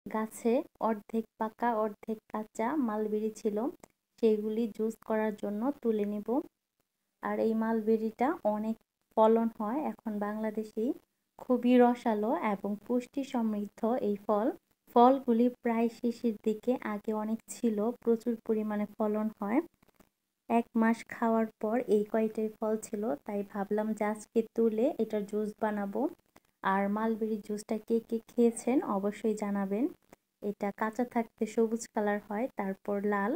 গাছে অর্ধেক পাকা অর্ধেক কাঁচা মালবেরি ছিল, সেইগুলি জুস করার জন্য তুলে নিব। আর এই মালবেরিটা অনেক ফলন হয় এখন বাংলাদেশেই, খুবই রসালো এবং পুষ্টি সমৃদ্ধ এই ফল। ফলগুলি প্রায় শেষের দিকে, আগে অনেক ছিল, প্রচুর পরিমাণে ফলন হয়। 1 মাস খাওয়ার পর এই কয়টাই ফল ছিল, তাই ভাবলাম যে আজকে তুলে এটার জুস বানাবো। আর মালবেরি জুসটা কে কে খেয়েছেন অবশ্যই জানাবেন। এটা কাঁচা থাকতে সবুজ কালার হয়, তারপর লাল,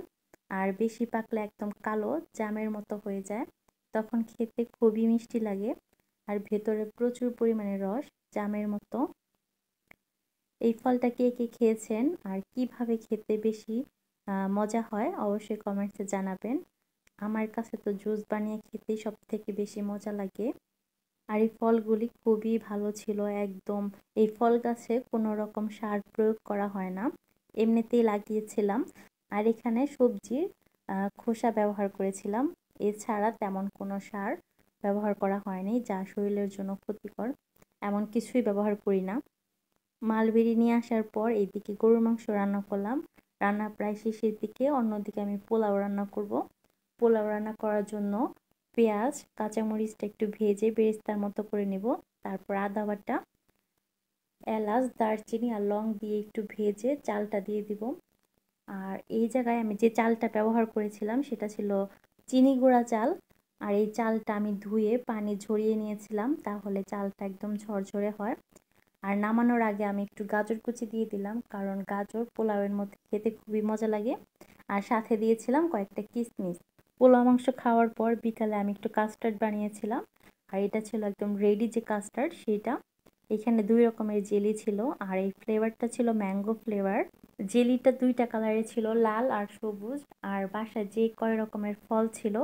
আর বেশি পাকলে একদম কালো জামের মতো হয়ে যায়। তখন খেতে খুবই মিষ্টি লাগে, আর ভেতরে প্রচুর পরিমাণে রস, জামের মতো। এই ফলটা কে কে খেয়েছেন আর কিভাবে খেতে বেশি মজা হয় অবশ্যই কমেন্টসে জানাবেন। আমার কাছে তো জুস বানিয়ে খেতেই সবথেকে বেশি মজা লাগে। আর এই ফলগুলি খুবই ভালো ছিল একদম। এই ফল গাছে কোনো রকম সার প্রয়োগ করা হয় না, এমনিতেই লাগিয়েছিলাম। আর এখানে সবজির খোসা ব্যবহার করেছিলাম, এছাড়া তেমন কোনো সার ব্যবহার করা হয়নি যা শরীরের জন্য ক্ষতিকর, এমন কিছুই ব্যবহার করি না। মালবেরি নিয়ে আসার পর এইদিকে গরুর মাংস রান্না করলাম, রান্না প্রায় শেষের দিকে। অন্যদিকে আমি পোলাও রান্না করব। পোলাও রান্না করার জন্য পেঁয়াজ কাঁচামরিচটা একটু ভেজে বেরেস্তার মতো করে নেব, তারপর আদা বাটা, এলাচ দারচিনি আর লং দিয়ে একটু ভেজে চালটা দিয়ে দিব। আর এই জায়গায় আমি যে চালটা ব্যবহার করেছিলাম সেটা ছিল চিনি গুঁড়া চাল। আর এই চালটা আমি ধুয়ে পানি ঝরিয়ে নিয়েছিলাম, তাহলে চালটা একদম ঝরঝরে হয়। আর নামানোর আগে আমি একটু গাজর কুচি দিয়ে দিলাম, কারণ গাজর পোলাওয়ের মধ্যে খেতে খুবই মজা লাগে। আর সাথে দিয়েছিলাম কয়েকটা কিশমিশ। পোলাও মাংস খাওয়ার পর বিকালে আমি একটু কাস্টার্ড বানিয়েছিলাম, আর এটা ছিল একদম রেডি যে কাস্টার্ড সেটা। এখানে 2 রকমের জেলি ছিল, আর এই ফ্লেভারটা ছিল ম্যাঙ্গো ফ্লেভার। জেলিটা 2টা কালারের ছিল, লাল আর সবুজ। আর বাসায় যে কয় রকমের ফল ছিল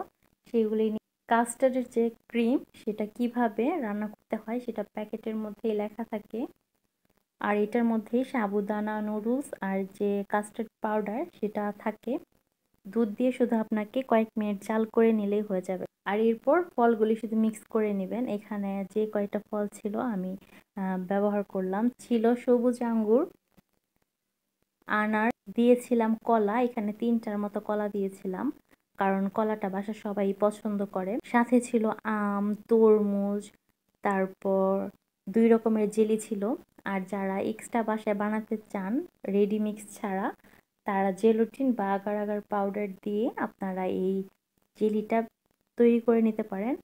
সেগুলি নিয়ে কাস্টার্ডের যে ক্রিম সেটা কিভাবে রান্না করতে হয় সেটা প্যাকেটের মধ্যেই লেখা থাকে। আর এটার মধ্যে সাবুদানা নুডলস আর যে কাস্টার্ড পাউডার সেটা থাকে। দুধ দিয়ে শুধু আপনাকে কয়েক মিনিট জাল করে নিলেই হয়ে যাবে। আর এরপর ফলগুলি শুধু মিক্স করে নেবেন। এখানে যে কয়টা ফল ছিল আমি ব্যবহার করলাম, ছিল সবুজ আঙ্গুর, আনার, দিয়েছিলাম কলা, এখানে 3টার মতো কলা দিয়েছিলাম, কারণ কলাটা বাসার সবাই পছন্দ করে। সাথে ছিল আম, তরমুজ, তারপর 2 রকমের জেলি ছিল। আর যারা এক্সট্রা বাসায় বানাতে চান রেডি মিক্স ছাড়া, তারা জেলোটিন বা আগার আগার পাউডার দিয়ে আপনারা এই জেলিটা তৈরি করে নিতে পারেন।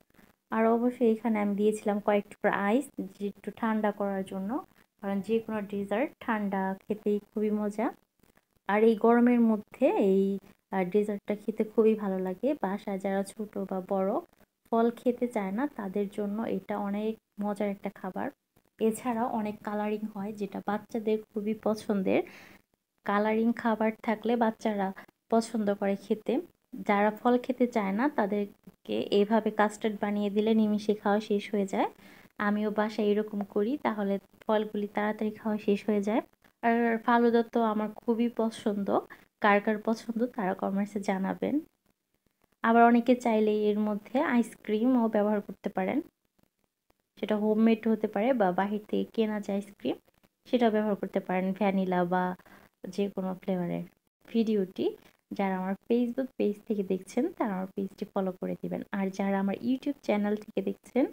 আর অবশ্যই এখানে আমি দিয়েছিলাম কয়েক টুকরা আইস, যে একটু ঠান্ডা করার জন্য, কারণ যে কোনো ডেজার্ট ঠান্ডা খেতেই খুবই মজা। আর এই গরমের মধ্যে এই ডেজার্টটা খেতে খুবই ভালো লাগে। বাসায় যারা ছোট বা বড় ফল খেতে চায় না তাদের জন্য এটা অনেক মজার একটা খাবার। এছাড়াও অনেক কালারিং হয়, যেটা বাচ্চাদের খুবই পছন্দের। কালারিং খাবার থাকলে বাচ্চারা পছন্দ করে খেতে। যারা ফল খেতে চায় না তাদেরকে এভাবে কাস্টার্ড বানিয়ে দিলে নিমিষে খাওয়া শেষ হয়ে যায়। আমিও বাসায় এরকম করি, তাহলে ফলগুলি তাড়াতাড়ি খাওয়া শেষ হয়ে যায়। আর ফালুদা তো আমার খুবই পছন্দ, কার কার পছন্দ তারা কমেন্টসে জানাবেন। আবার অনেকে চাইলে এর মধ্যে আইসক্রিমও ব্যবহার করতে পারেন, সেটা হোমমেড হতে পারে বা বাহির থেকে কেনা যে আইসক্রিম সেটাও ব্যবহার করতে পারেন, ভ্যানিলা বা যে কোনো ফ্লেভারের। ভিডিওটি যারা আমার ফেসবুক পেজ থেকে দেখছেন তারা আমার পেজটি ফলো করে দিবেন, আর যারা আমার ইউটিউব চ্যানেল থেকে দেখছেন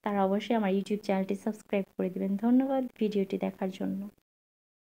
তারা অবশ্যই আমার ইউটিউব চ্যানেলটি সাবস্ক্রাইব করে দিবেন। ধন্যবাদ ভিডিওটি দেখার জন্য।